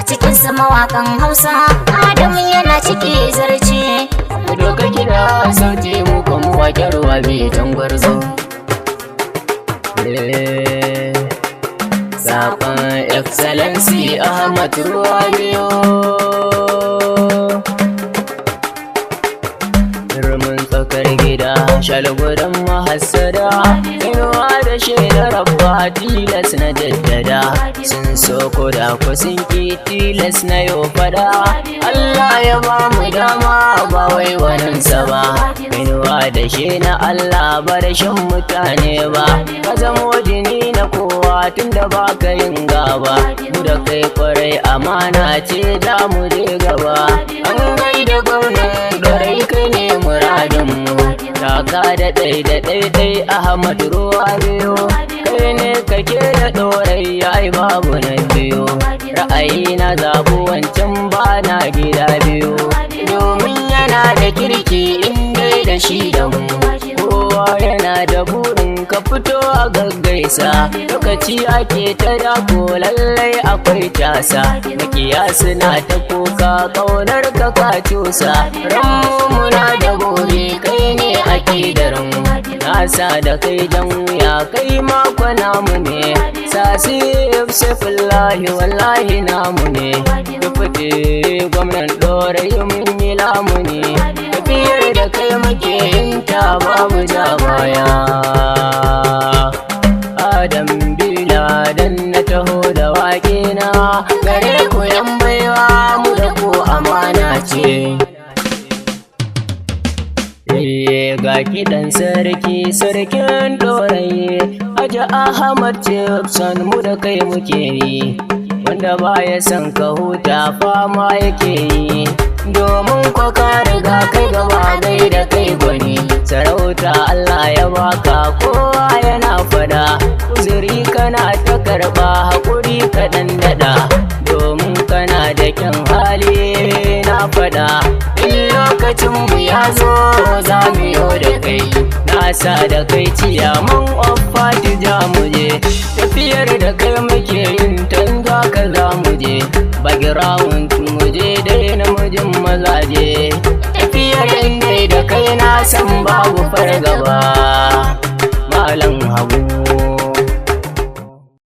a cikin su mawakan Hausa Adamu yana ciki zarce. Doka kira sauti mu kuma waƙarwa bai tangwarzo. Saƙon Excellency Ahmad Ruwabiyo. Rumin tsakar gida shalgudan mahassada, inuwa da shaidar rabba tilas na jaddada. Sun so ko da ku sun ki tilas na yau fada. Allah ya ba mu dama ba wai waninsa ba. Inuwa da shi na Allah ba da shan mutane ba. Ka zamo jini na kowa tunda ba ka yin gaba. Mu da kai kwarai amana ce za mu je gaba. An gaida gwamnan ɗorai kai ne muradinmu. Taka da ɗai Ahmad Ruwabiyo. Kai ne kake da ɗorai ai babu na biyu. Ra'ayi na zaɓi wancan ba na gida biyu. Domin yana da kirki in dai da shi da mu. Kowa yana da burin ka fito a gaggaisa. Lokaci ake ta dako lallai akwai tasa. Makiya suna ta kuka ƙaunar ka ka cusa. Ranmu muna da buri kai ne ake da ranmu. Nasa da kai jan wuya kai mako namu ne. Sasi Yusufulahi wallahi namu ne. Dufute gwamnan ɗorai mun yi lamu ne. Tafiyar da kai muke yin ta babu ja baya. Adam Bila dan na taho da waƙe na. Gare ku yan baiwa mu da ku amana ce. Ga kiɗan sarkin ɗorayi Haji Ahmad Jackson mu da kai muke yi. Wanda baya son ka huta fama yake yi. Domin kwa ka riga kai gaba gai da kai gwani. Sarauta Allah ya baka kowa yana fada. Uzuri kana ta karɓa haƙuri kaɗan daɗa. Domin kana da kyan hali na fada. In lokacin mu ya zo za mu yo da kai. Nasa da kai ciyaman ofati ja mu je. Tafiyar da kai muke yin tanga ka za mu je. Background mu je dai namijin mazaje. Tafiyar inda da kai na san babu fargaba. Malam Habu